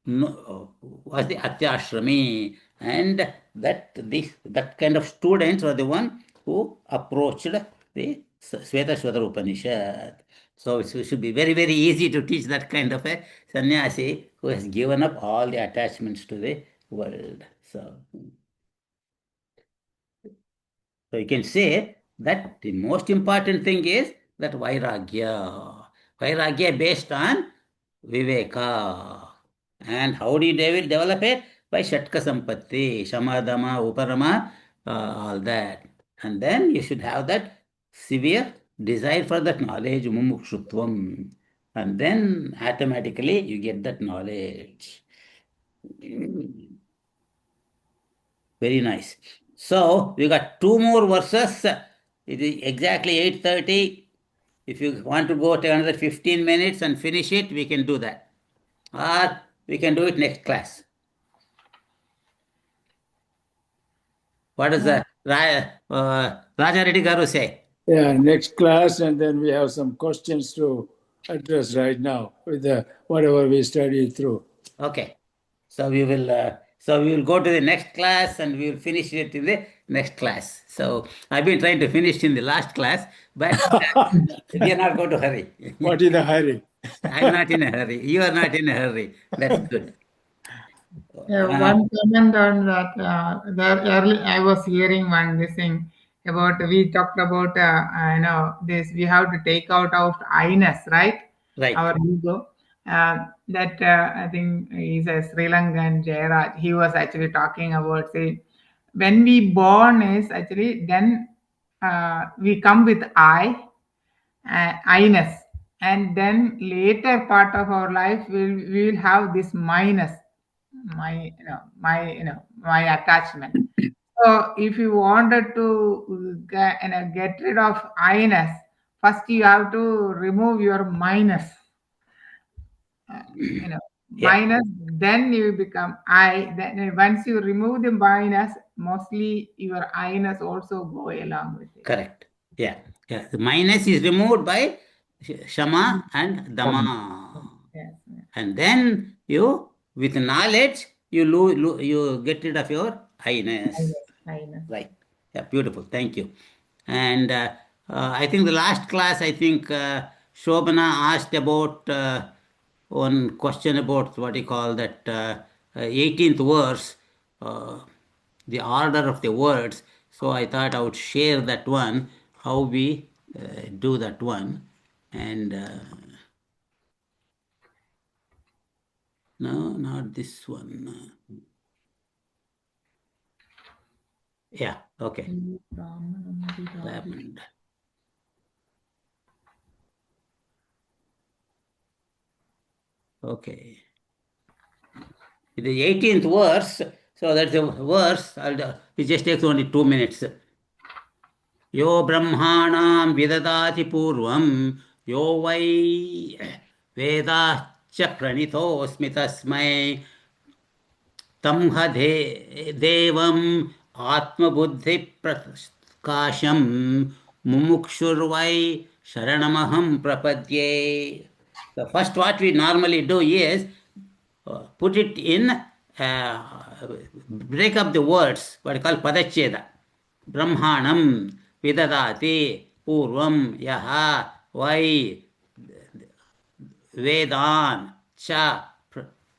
was the Atyashrami, and that kind of students were the one who approached the Shvetawatara Upanishad. So it should be very, very easy to teach that kind of a sannyasi who has given up all the attachments to the world. So you can say that the most important thing is that Vairagya. Vairagya based on Viveka. And how do you develop it? By Shatka Sampatti, Shamadama, Uparama, all that. And then you should have that severe desire for that knowledge, Mumukshutvam. And then automatically you get that knowledge. Very nice. So we got two more verses. It is exactly 8:30. If you want to go to another 15 minutes and finish it, we can do that. Or we can do it next class. What does Raja Reddy Garu say? Yeah, next class, and then we have some questions to address right now with whatever we studied through. Okay. So we will go to the next class and we will finish it in the next class. So I've been trying to finish in the last class, but we are not going to hurry. What in a hurry? I'm not in a hurry. You are not in a hurry. That's good. One comment on that. The early, I was hearing one this thing about we talked about this. We have to take out of I-ness, right? Right. Our ego. That I think is a Sri Lankan Jairaj. He was actually talking about say when we born is actually then we come with I-ness, and then later part of our life we will have this minus my attachment. So if you wanted to get rid of I-ness, first you have to remove your minus. Yeah. Minus, then you become I. Then once you remove the minus, mostly your I-ness also go along with it. Correct. Yeah. Yeah. The minus is removed by Shama and Dama. Yes. And then with knowledge, you get rid of your I-ness. I-ness. Right. Yeah, beautiful. Thank you. And I think the last class, I think Shobana asked about one question about what you call that 18th verse, the order of the words. So I thought I would share that one, how we do that one. And no, not this one. Yeah, okay. Lavender. Okay. It is 18th verse, so that's a verse. It just takes only 2 minutes. Yo brahmanam vidadati purvam, yo vai vedacha pranitosmi tasmai tam ha devam atmabuddhi prakasham mumukshurvai sharanamaham prapadye. The first what we normally do is put it in, break up the words, what you call padacheda. Brahmanam vidadati purvam yaha vai vedan cha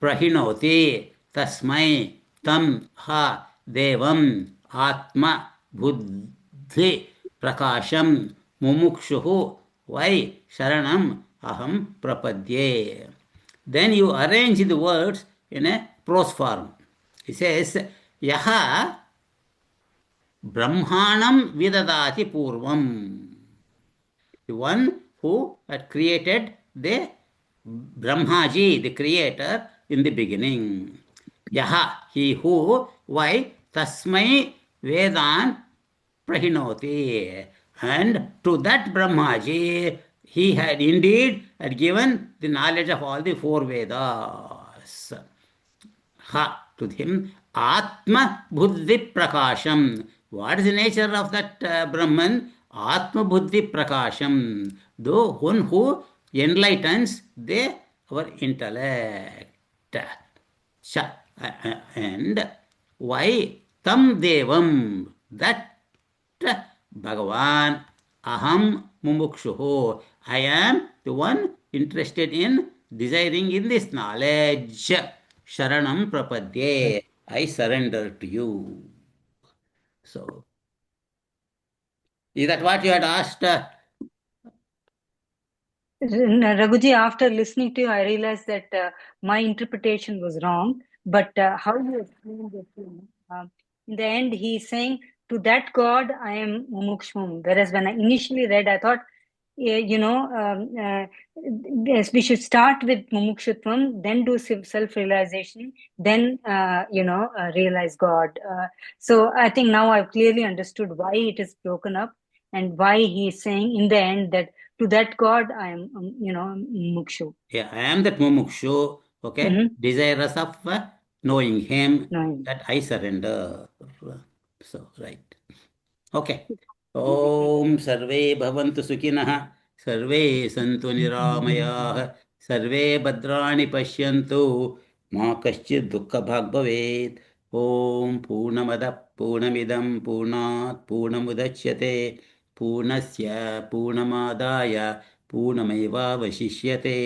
prahinoti tasmai tam ha devam atma buddhi prakasham mumukshuhu vai sharanam aham prapadye. Then you arrange the words in a prose form. It says, Yaha Brahmanam Vidadati Purvam. The one who had created the Brahmaji, the creator, in the beginning. Yaha, he who, why? Tasmai Vedan Prahinoti. And to that Brahmaji, he had indeed had given the knowledge of all the four Vedas. Ha, to him, Atma Buddhi Prakasham. What is the nature of that Brahman? Atma Buddhi Prakasham. The one who enlightens our intellect. And why tam devam, that Bhagavan aham mumukshuho, I am the one interested in desiring in this knowledge. Sharanam prapadye, I surrender to you. So, is that what you had asked? Raghuji, after listening to you, I realized that my interpretation was wrong. But how you explained it, in the end, he's saying, to that God, I am mumukshum. Whereas when I initially read, I thought, yes, we should start with mumukshutvam, then do self-realization, then, realize God. So I think now I've clearly understood why it is broken up and why he's saying in the end that to that God, I am, mukshu. Yeah, I am that mumukshu, okay, desirous of knowing him, that I surrender. So, right. Okay. Om sarve bhavantu sukhinah सर्वे सन्तु निरामयाः सर्वे भद्राणि पश्यन्तु मा कश्चित् दुःखभाग् भवेत् ॐ पूर्णमदः पूर्णमिदं पूर्णात् पूर्णमुदच्यते पूर्णस्य पूर्णमादाय पूर्णमेवावशिष्यते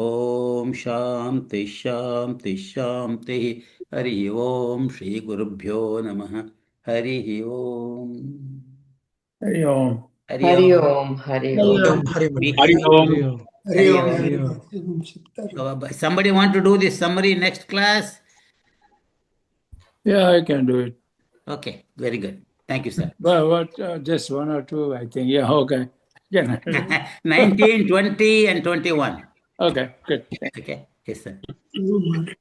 ॐ शान्ति शान्ति शान्तिः हरिः ॐ श्रीगुरुभ्यो नमः हरिः ॐ Hari Om. Hari Hari Om Om, Hari Hari Om. Om, Hari Om, Hari Om. Hari Om. Hari Om, Hari Hari Om. Om. Somebody want to do this summary next class? Yeah, I can do it. Okay, very good. Thank you, sir. Well, what? Just one or two, I think. Yeah, okay. Yeah. 19, 20, and 21. Okay, good. Okay, yes, sir. Good.